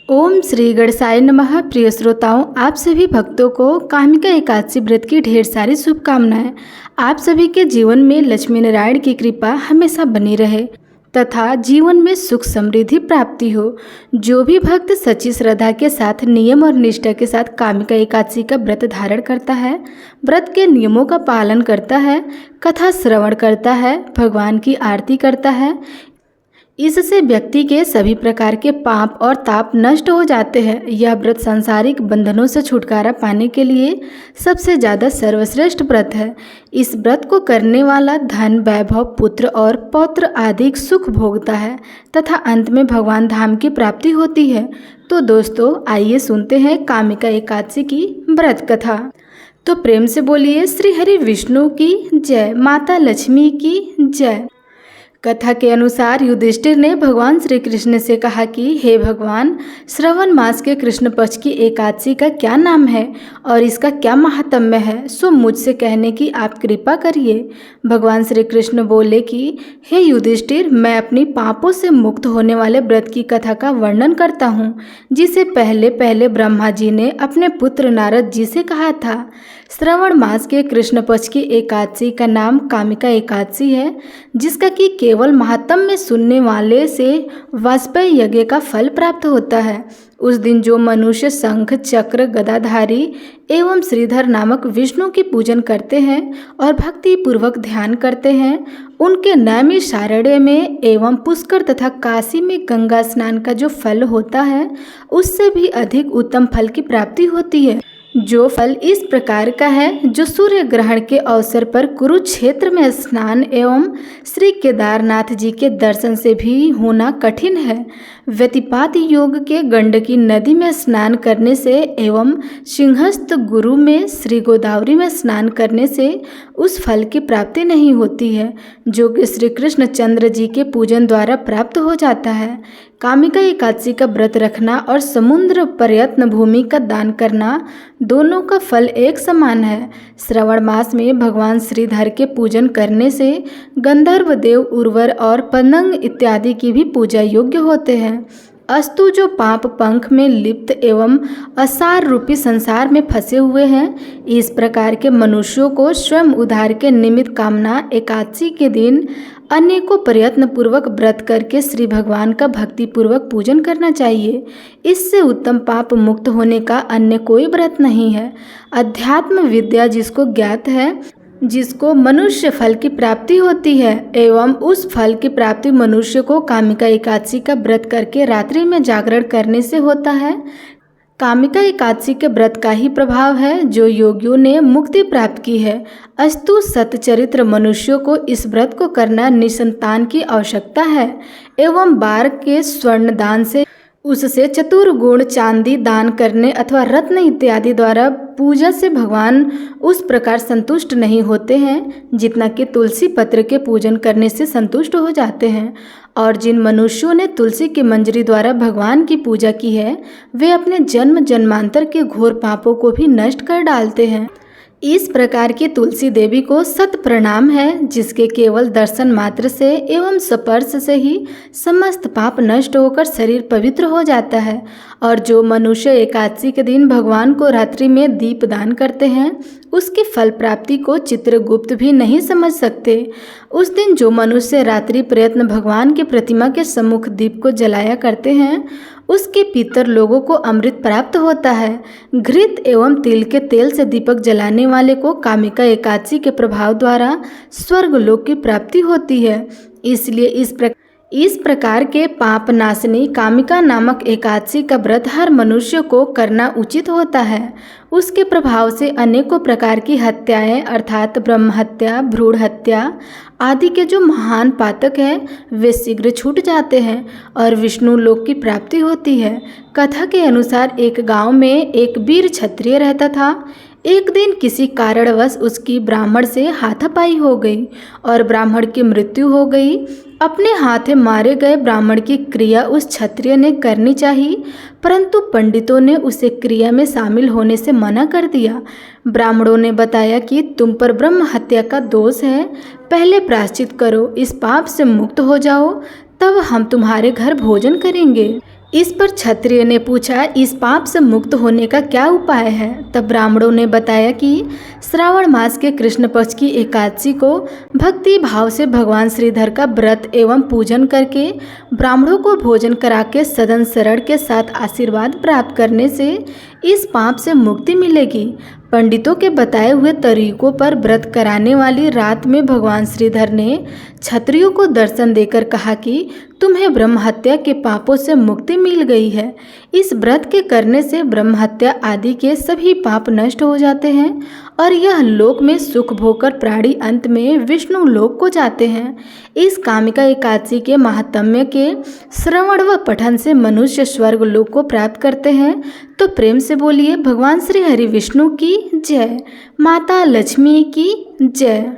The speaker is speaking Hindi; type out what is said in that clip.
ओम श्री गणेशाय नमः। प्रिय श्रोताओं, आप सभी भक्तों को कामिका एकादशी व्रत की ढेर सारी शुभकामनाएं। आप सभी के जीवन में लक्ष्मी नारायण की कृपा हमेशा बनी रहे तथा जीवन में सुख समृद्धि प्राप्ति हो। जो भी भक्त सच्ची श्रद्धा के साथ नियम और निष्ठा के साथ कामिका एकादशी का व्रत धारण करता है, व्रत के नियमों का पालन करता है, कथा श्रवण करता है, भगवान की आरती करता है, इससे व्यक्ति के सभी प्रकार के पाप और ताप नष्ट हो जाते हैं। यह व्रत सांसारिक बंधनों से छुटकारा पाने के लिए सबसे ज़्यादा सर्वश्रेष्ठ व्रत है। इस व्रत को करने वाला धन, वैभव, पुत्र और पौत्र आदि सुख भोगता है तथा अंत में भगवान धाम की प्राप्ति होती है। तो दोस्तों, आइए सुनते हैं कामिका एकादशी की व्रत कथा। तो प्रेम से बोलिए श्री हरि विष्णु की जय, माता लक्ष्मी की जय। कथा के अनुसार युधिष्ठिर ने भगवान श्री कृष्ण से कहा कि हे भगवान, श्रवण मास के कृष्ण पक्ष की एकादशी का क्या नाम है और इसका क्या महात्म्य है, सो मुझसे कहने की आप कृपा करिए। भगवान श्री कृष्ण बोले कि हे युधिष्ठिर, मैं अपनी पापों से मुक्त होने वाले व्रत की कथा का वर्णन करता हूँ, जिसे पहले पहले ब्रह्मा जी ने अपने पुत्र नारद जी से कहा था। श्रवण मास के कृष्ण पक्ष की एकादशी का नाम कामिका एकादशी है, जिसका कि केवल महात्म्य सुनने वाले से वाजपेयी यज्ञ का फल प्राप्त होता है। उस दिन जो मनुष्य शंख, चक्र, गदाधारी एवं श्रीधर नामक विष्णु की पूजन करते हैं और भक्ति पूर्वक ध्यान करते हैं, उनके नैमिषारण्य में एवं पुष्कर तथा काशी में गंगा स्नान का जो फल होता है, उससे भी अधिक उत्तम फल की प्राप्ति होती है। जो फल इस प्रकार का है, जो सूर्य ग्रहण के अवसर पर कुरुक्षेत्र में स्नान एवं श्री केदारनाथ जी के दर्शन से भी होना कठिन है। व्यतिपात योग के गंडकी नदी में स्नान करने से एवं सिंहस्थ गुरु में श्री गोदावरी में स्नान करने से उस फल की प्राप्ति नहीं होती है, जो कि श्री कृष्ण चंद्र जी के पूजन द्वारा प्राप्त हो जाता है। कामिका एकादशी का व्रत रखना और समुद्र प्रयत्न भूमि का दान करना, दोनों का फल एक समान है। श्रवण मास में भगवान श्रीधर के पूजन करने से गंधर्व देव, उर्वर और पतंग इत्यादि की भी पूजा योग्य होते हैं। अस्तु जो पाप पंख में लिप्त एवं असार रूपी संसार में फंसे हुए हैं, इस प्रकार के मनुष्यों को स्वयं उद्धार के निमित्त कामना एकादशी के दिन अनेकों प्रयत्न पूर्वक व्रत करके श्री भगवान का भक्ति पूर्वक पूजन करना चाहिए। इससे उत्तम पाप मुक्त होने का अन्य कोई व्रत नहीं है। अध्यात्म विद्या जिसको ज्ञात है, जिसको मनुष्य फल की प्राप्ति होती है एवं उस फल की प्राप्ति मनुष्य को कामिका एकादशी का व्रत करके रात्रि में जागरण करने से होता है। कामिका एकादशी के व्रत का ही प्रभाव है जो योगियों ने मुक्ति प्राप्त की है। अस्तु सतचरित्र मनुष्यों को इस व्रत को करना निसंतान की आवश्यकता है एवं बार के स्वर्ण दान से उससे चतुर्गुण चांदी दान करने अथवा रत्न इत्यादि द्वारा पूजा से भगवान उस प्रकार संतुष्ट नहीं होते हैं जितना कि तुलसी पत्र के पूजन करने से संतुष्ट हो जाते हैं। और जिन मनुष्यों ने तुलसी की मंजरी द्वारा भगवान की पूजा की है, वे अपने जन्म जन्मांतर के घोर पापों को भी नष्ट कर डालते हैं। इस प्रकार की तुलसी देवी को सत प्रणाम है, जिसके केवल दर्शन मात्र से एवं स्पर्श से ही समस्त पाप नष्ट होकर शरीर पवित्र हो जाता है। और जो मनुष्य एकादशी के दिन भगवान को रात्रि में दीप दान करते हैं, उसकी फल प्राप्ति को चित्रगुप्त भी नहीं समझ सकते। उस दिन जो मनुष्य रात्रि प्रयत्न भगवान की प्रतिमा के सम्मुख दीप को जलाया करते हैं, उसके पितर लोगों को अमृत प्राप्त होता है। घृत एवं तिल के तेल से दीपक जलाने वाले को कामिका एकादशी के प्रभाव द्वारा स्वर्ग लोक की प्राप्ति होती है। इसलिए इस प्रकार के पाप नाशनी कामिका नामक एकादशी का व्रत हर मनुष्य को करना उचित होता है। उसके प्रभाव से अनेकों प्रकार की हत्याएं अर्थात ब्रह्म हत्या, भ्रूण हत्या आदि के जो महान पातक हैं, वे शीघ्र छूट जाते हैं और विष्णु लोक की प्राप्ति होती है। कथा के अनुसार एक गांव में एक वीर क्षत्रिय रहता था। एक दिन किसी कारणवश उसकी ब्राह्मण से हाथापाई हो गई और ब्राह्मण की मृत्यु हो गई। अपने हाथे मारे गए ब्राह्मण की क्रिया उस क्षत्रिय ने करनी चाहिए, परंतु पंडितों ने उसे क्रिया में शामिल होने से मना कर दिया। ब्राह्मणों ने बताया कि तुम पर ब्रह्म हत्या का दोष है, पहले प्रायश्चित करो, इस पाप से मुक्त हो जाओ, तब हम तुम्हारे घर भोजन करेंगे। इस पर क्षत्रिय ने पूछा, इस पाप से मुक्त होने का क्या उपाय है? तब ब्राह्मणों ने बताया कि श्रावण मास के कृष्ण पक्ष की एकादशी को भक्ति भाव से भगवान श्रीधर का व्रत एवं पूजन करके ब्राह्मणों को भोजन करा के सदन शरण के साथ आशीर्वाद प्राप्त करने से इस पाप से मुक्ति मिलेगी। पंडितों के बताए हुए तरीकों पर व्रत कराने वाली रात में भगवान श्रीधर ने क्षत्रियों को दर्शन देकर कहा कि तुम्हें ब्रह्म हत्या के पापों से मुक्ति मिल गई है। इस व्रत के करने से ब्रह्म हत्या आदि के सभी पाप नष्ट हो जाते हैं और यह लोक में सुख भोगकर प्राणी अंत में विष्णु लोक को जाते हैं। इस कामिका एकादशी के महात्म्य के श्रवण व पठन से मनुष्य स्वर्ग लोक को प्राप्त करते हैं। तो प्रेम से बोलिए भगवान श्री हरि विष्णु की जय, माता लक्ष्मी की जय।